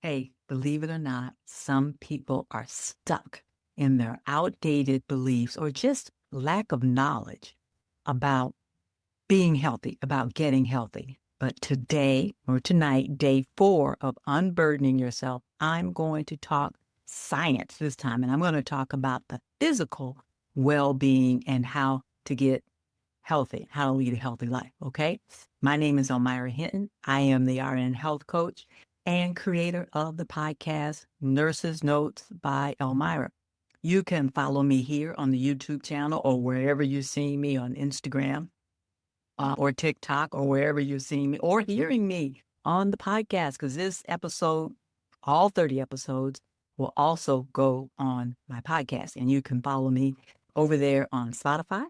Hey, believe it or not, some people are stuck in their outdated beliefs or just lack of knowledge about being healthy, about getting healthy. But today or tonight, day 4 of unburdening yourself, I'm going to talk science this time. And I'm going to talk about the physical well-being and how to get healthy, how to lead a healthy life. Okay. My name is Almira Hinton. I am the RN health coach and creator of the podcast Nurse's Notes by Almira. You can follow me here on the YouTube channel or wherever you see me on Instagram or TikTok or wherever you're seeing me or hearing me on the podcast, because this episode, all 30 episodes, will also go on my podcast. And you can follow me over there on Spotify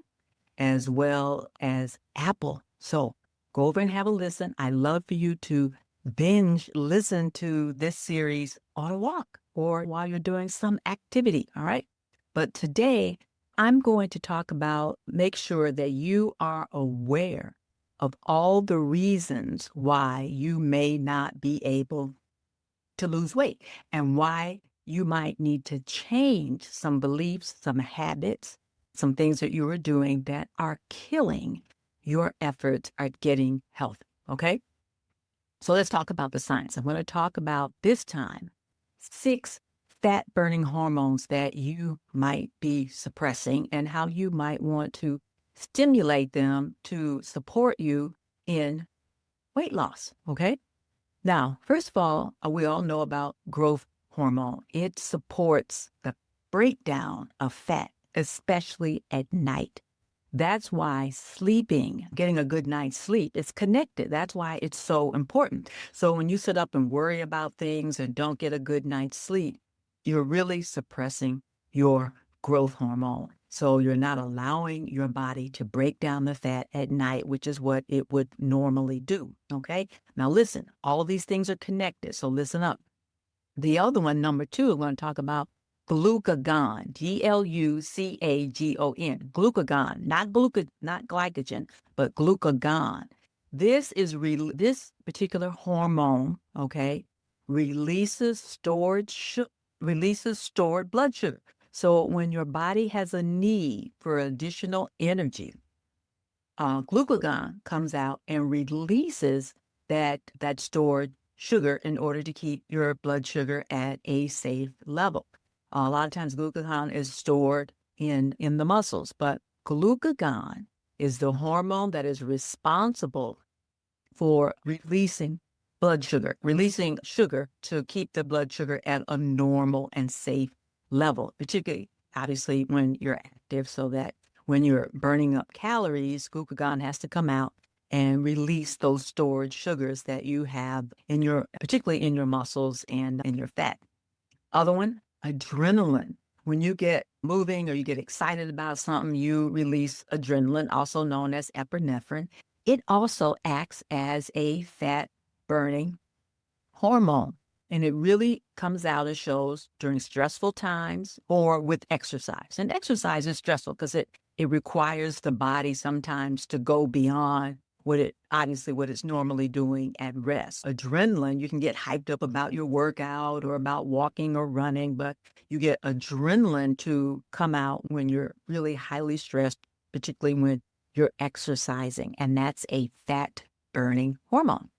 as well as Apple. So go over and have a listen. I love for you to binge listen to this series on a walk or while you're doing some activity. All right. But today I'm going to talk about make sure that you are aware of all the reasons why you may not be able to lose weight and why you might need to change some beliefs, some habits, some things that you are doing that are killing your efforts at getting healthy. Okay. So let's talk about the science. I'm going to talk about this time 6 fat burning hormones that you might be suppressing and how you might want to stimulate them to support you in weight loss. Okay. Now, first of all, we all know about growth hormone. It supports the breakdown of fat, especially at night. That's why sleeping, getting a good night's sleep, is connected. That's why it's so important. So when you sit up and worry about things and don't get a good night's sleep, you're really suppressing your growth hormone. So you're not allowing your body to break down the fat at night, which is what it would normally do. Okay. Now listen, all of these things are connected. So listen up. The other one, number 2, I'm going to talk about glucagon, Glucagon, glucagon, not glycogen, but glucagon. This is this particular hormone, okay, releases stored blood sugar. So when your body has a need for additional energy, glucagon comes out and releases that stored sugar in order to keep your blood sugar at a safe level. A lot of times glucagon is stored in the muscles, but glucagon is the hormone that is responsible for releasing sugar to keep the blood sugar at a normal and safe level, particularly, obviously, when you're active, so that when you're burning up calories, glucagon has to come out and release those stored sugars that you have particularly in your muscles and in your fat. Other one, adrenaline. When you get moving or you get excited about something, you release adrenaline, also known as epinephrine. It also acts as a fat burning hormone. And it really comes out and shows during stressful times or with exercise. And exercise is stressful because it requires the body sometimes to go beyond what it's normally doing at rest. Adrenaline, you can get hyped up about your workout or about walking or running, but you get adrenaline to come out when you're really highly stressed, particularly when you're exercising, and that's a fat burning hormone.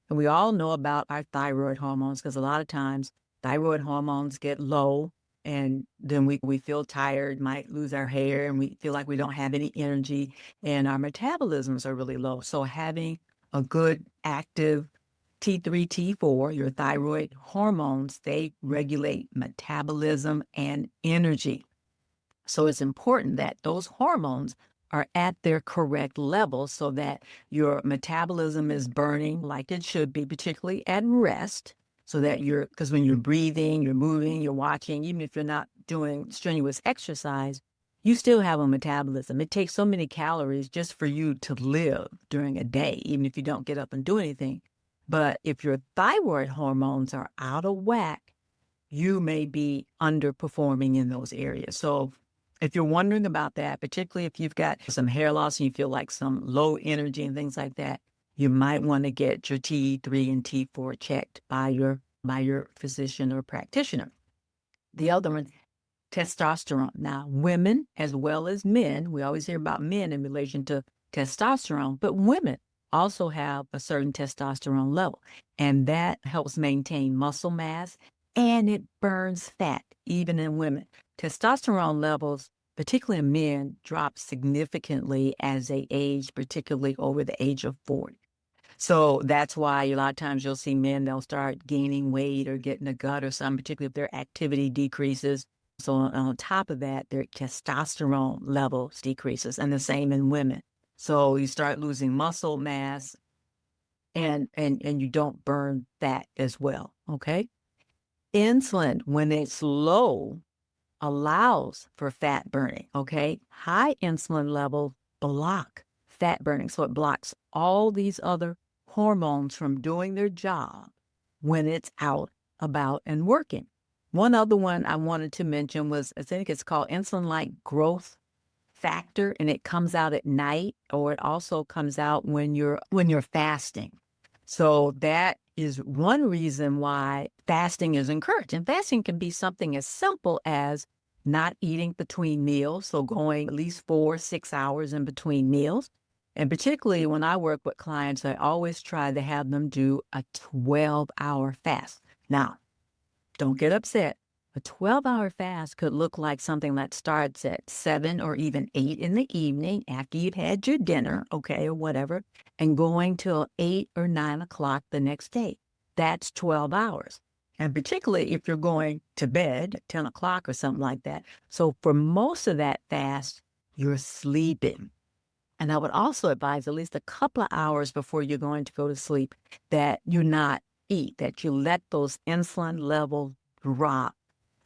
And we all know about our thyroid hormones because a lot of times thyroid hormones get low and then we feel tired, might lose our hair, and we feel like we don't have any energy, and our metabolisms are really low. So having a good active T3, T4, your thyroid hormones, they regulate metabolism and energy. So it's important that those hormones are at their correct level so that your metabolism is burning like it should be, particularly at rest. So that because when you're breathing, you're moving, you're watching, even if you're not doing strenuous exercise, you still have a metabolism. It takes so many calories just for you to live during a day, even if you don't get up and do anything. But if your thyroid hormones are out of whack, you may be underperforming in those areas. So if you're wondering about that, particularly if you've got some hair loss and you feel like some low energy and things like that, you might want to get your T3 and T4 checked by your by your physician or practitioner. The other one, testosterone. Now, women as well as men, we always hear about men in relation to testosterone, but women also have a certain testosterone level, and that helps maintain muscle mass and it burns fat, even in women. Testosterone levels, particularly in men, drop significantly as they age, particularly over the age of 40. So that's why a lot of times you'll see men, they'll start gaining weight or getting a gut or something, particularly if their activity decreases. So on top of that, their testosterone levels decreases, and the same in women. So you start losing muscle mass and you don't burn fat as well, okay? Insulin, when it's low, allows for fat burning, okay? High insulin levels block fat burning, so it blocks all these other hormones from doing their job when it's out, about, and working. One other one I wanted to mention was, I think it's called insulin-like growth factor, and it comes out at night, or it also comes out when you're fasting. So that is one reason why fasting is encouraged. And fasting can be something as simple as not eating between meals, so going at least 4 or 6 hours in between meals. And particularly when I work with clients, I always try to have them do a 12-hour fast. Now, don't get upset. A 12-hour fast could look like something that starts at 7 or even 8 in the evening after you've had your dinner, okay, or whatever, and going till 8 or 9 o'clock the next day. That's 12 hours. And particularly if you're going to bed at 10 o'clock or something like that. So for most of that fast, you're sleeping. And I would also advise at least a couple of hours before you're going to go to sleep that you not eat, that you let those insulin levels drop.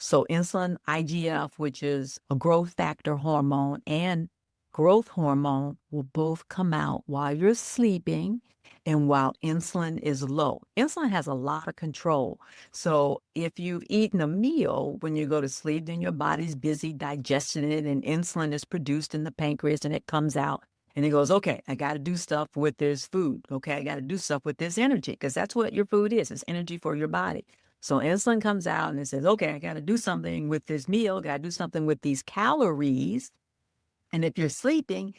So insulin, IGF, which is a growth factor hormone, and growth hormone will both come out while you're sleeping and while insulin is low. Insulin has a lot of control. So if you've eaten a meal when you go to sleep, then your body's busy digesting it, and insulin is produced in the pancreas and it comes out. And it goes, okay, I got to do stuff with this food. Okay, I got to do stuff with this energy, because that's what your food is. It's energy for your body. So insulin comes out and it says, okay, I got to do something with this meal, got to do something with these calories. And if you're sleeping,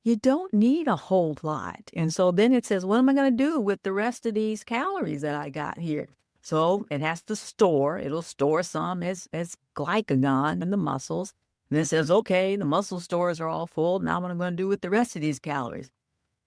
you don't need a whole lot. And so then it says, what am I going to do with the rest of these calories that I got here? So it has to store. It'll store some as glycagon in the muscles. And it says, okay, the muscle stores are all full. Now what am I going to do with the rest of these calories?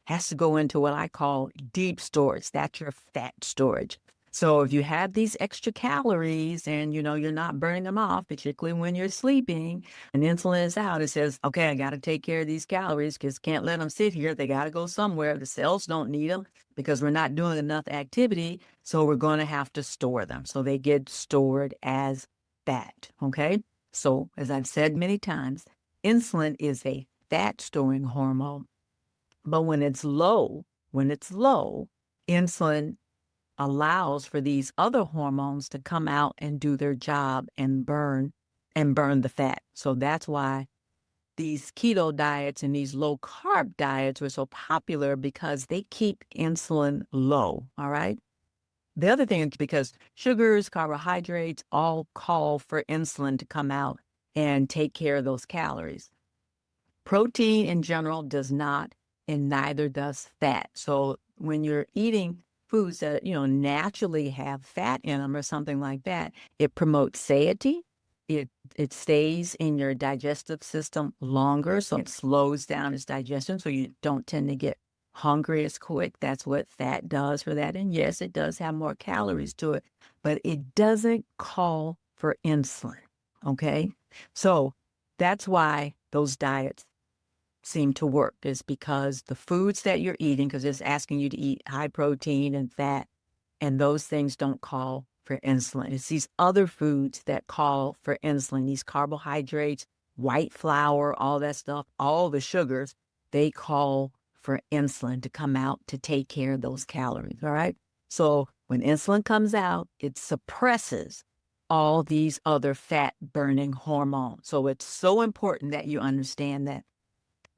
Has to go into what I call deep storage. That's your fat storage. So if you have these extra calories and, you're not burning them off, particularly when you're sleeping and insulin is out, it says, okay, I got to take care of these calories because can't let them sit here. They got to go somewhere. The cells don't need them because we're not doing enough activity. So we're going to have to store them. So they get stored as fat. Okay. So as I've said many times, insulin is a fat storing hormone. But when it's low, insulin allows for these other hormones to come out and do their job and burn the fat. So that's why these keto diets and these low carb diets were so popular, because they keep insulin low. All right. The other thing is because sugars, carbohydrates all call for insulin to come out and take care of those calories. Protein in general does not, and neither does fat. So when you're eating foods that, naturally have fat in them or something like that, it promotes satiety. It stays in your digestive system longer, so it slows down its digestion, so you don't tend to get hungry as quick. That's what fat does for that. And yes, it does have more calories to it, but it doesn't call for insulin, okay? So that's why those diets seem to work, is because the foods that you're eating, because it's asking you to eat high protein and fat, and those things don't call for insulin. It's these other foods that call for insulin, these carbohydrates, white flour, all that stuff, all the sugars, they call for insulin to come out to take care of those calories, all right? So when insulin comes out, it suppresses all these other fat-burning hormones. So it's so important that you understand that.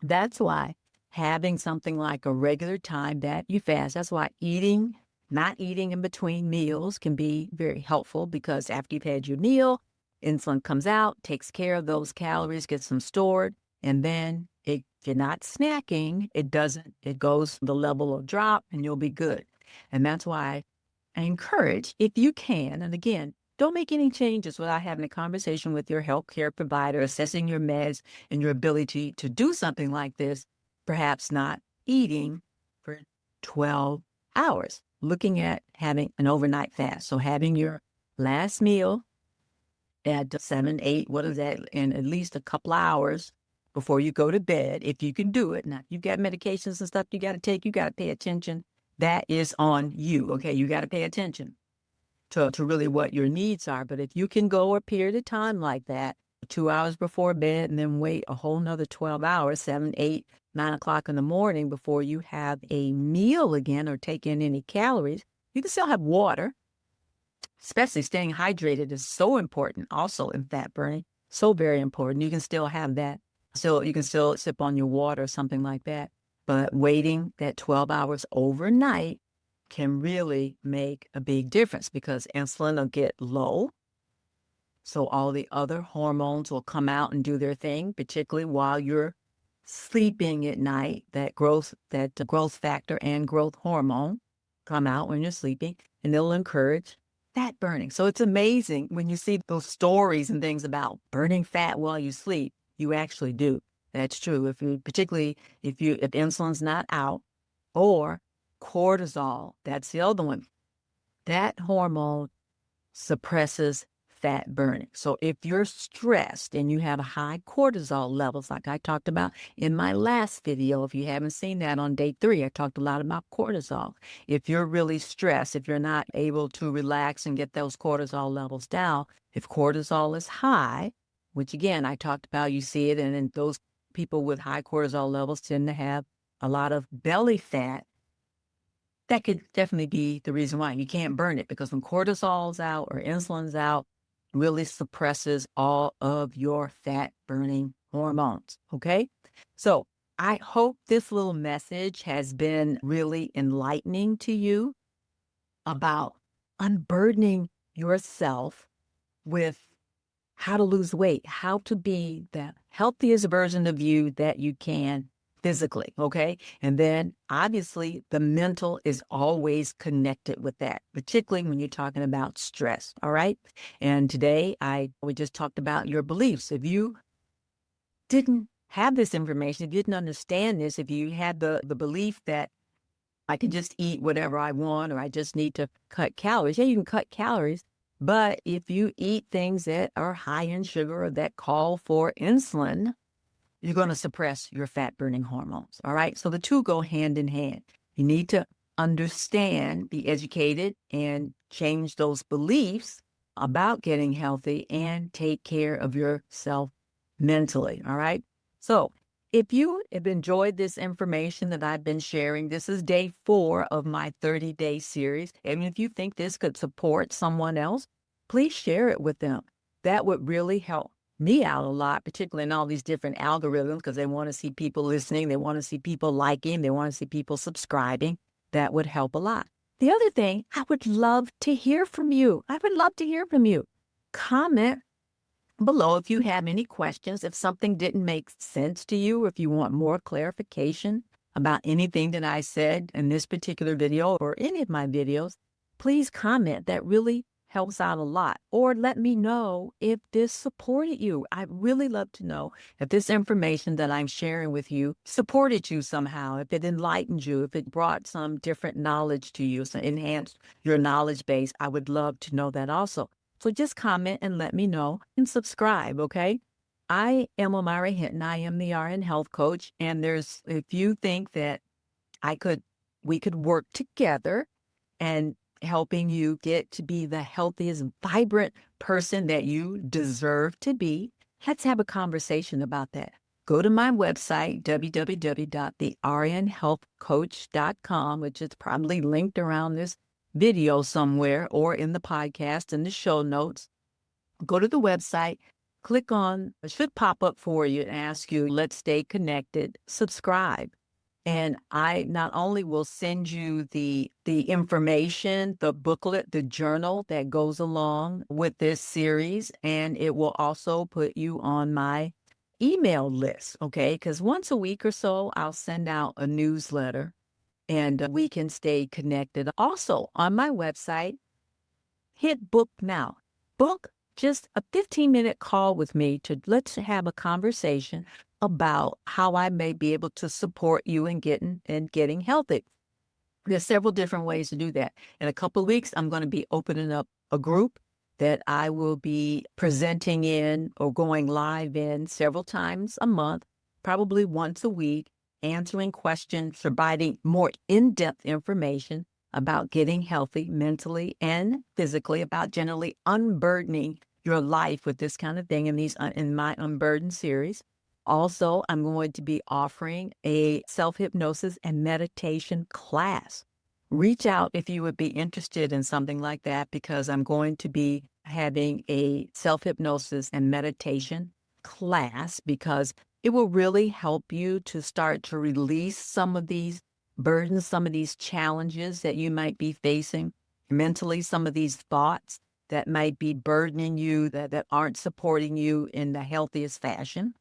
That's why having something like a regular time that you fast, that's why eating Not eating in between meals can be very helpful because after you've had your meal, insulin comes out, takes care of those calories, gets them stored, and then if you're not snacking, it goes the level of drop and you'll be good. And that's why I encourage, if you can, and again, don't make any changes without having a conversation with your healthcare provider, assessing your meds and your ability to do something like this, perhaps not eating for 12 hours, looking at having an overnight fast. So having your last meal at 7, 8, what is that, in at least a couple of hours before you go to bed, if you can do it. Now, if you've got medications and stuff you got to take, you got to pay attention. That is on you, okay? You got to pay attention to really what your needs are. But if you can go a period of time like that, 2 hours before bed, and then wait a whole nother 12 hours, 7, 8, 9 o'clock in the morning before you have a meal again or take in any calories, you can still have water. Especially staying hydrated is so important also in fat burning. So very important. You can still have that. So you can still sip on your water or something like that. But waiting that 12 hours overnight can really make a big difference because insulin will get low. So all the other hormones will come out and do their thing, particularly while you're sleeping at night. That growth factor and growth hormone come out when you're sleeping, and they'll encourage fat burning. So it's amazing when you see those stories and things about burning fat while you sleep. You actually do. That's true. Particularly if insulin's not out, or cortisol, that's the other one. That hormone suppresses fat burning. So if you're stressed and you have high cortisol levels, like I talked about in my last video, if you haven't seen that on day 3, I talked a lot about cortisol. If you're really stressed, if you're not able to relax and get those cortisol levels down, if cortisol is high, which again, I talked about, you see it, and then those people with high cortisol levels tend to have a lot of belly fat. That could definitely be the reason why you can't burn it, because when cortisol's out or insulin's out, really suppresses all of your fat burning hormones. Okay. So I hope this little message has been really enlightening to you about unburdening yourself with how to lose weight, how to be the healthiest version of you that you can physically, okay? And then obviously the mental is always connected with that, particularly when you're talking about stress, all right? And today we just talked about your beliefs. If you didn't have this information, if you didn't understand this, if you had the belief that I can just eat whatever I want or I just need to cut calories, yeah, you can cut calories, but if you eat things that are high in sugar or that call for insulin, you're going to suppress your fat-burning hormones, all right? So the two go hand in hand. You need to understand, be educated, and change those beliefs about getting healthy and take care of yourself mentally, all right? So if you have enjoyed this information that I've been sharing, this is day 4 of my 30-day series. And if you think this could support someone else, please share it with them. That would really help me out a lot, particularly in all these different algorithms, because they want to see people listening, they want to see people liking, they want to see people subscribing. That would help a lot. The other thing, I would love to hear from you. I would love to hear from you. Comment below if you have any questions, if something didn't make sense to you, or if you want more clarification about anything that I said in this particular video or any of my videos, please comment. That really helps out a lot. Or let me know if this supported you. I'd really love to know if this information that I'm sharing with you supported you somehow, if it enlightened you, if it brought some different knowledge to you, so enhanced your knowledge base. I would love to know that also. So just comment and let me know and subscribe, okay? I am Almira Hinton. I am the RN Health Coach. And if you think that we could work together and helping you get to be the healthiest, vibrant person that you deserve to be, let's have a conversation about that. Go to my website, www.thernhealthcoach.com, which is probably linked around this video somewhere or in the podcast in the show notes. Go to the website, click on, it should pop up for you and ask you, let's stay connected, subscribe. And I not only will send you the information, the booklet, the journal that goes along with this series, and it will also put you on my email list, okay? Because once a week or so, I'll send out a newsletter and we can stay connected. Also, on my website, hit book now. Book just a 15-minute call with me to let's have a conversation about how I may be able to support you in getting healthy. There's several different ways to do that. In a couple of weeks, I'm going to be opening up a group that I will be presenting in or going live in several times a month, probably once a week, answering questions, providing more in-depth information about getting healthy mentally and physically, about generally unburdening your life with this kind of thing in my Unburdened series. Also, I'm going to be offering a self-hypnosis and meditation class. Reach out if you would be interested in something like that, because I'm going to be having a self-hypnosis and meditation class, because it will really help you to start to release some of these burdens, some of these challenges that you might be facing mentally, some of these thoughts that might be burdening you, that aren't supporting you in the healthiest fashion.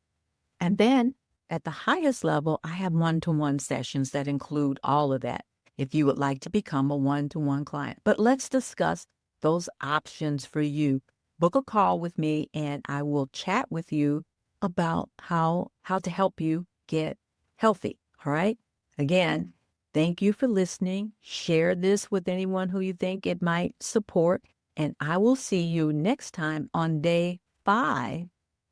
And then at the highest level, I have one-to-one sessions that include all of that if you would like to become a one-to-one client. But let's discuss those options for you. Book a call with me and I will chat with you about how to help you get healthy. All right. Again, thank you for listening. Share this with anyone who you think it might support. And I will see you next time on day 5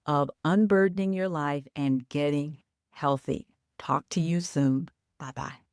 of unburdening your life and getting healthy. Talk to you soon. Bye-bye.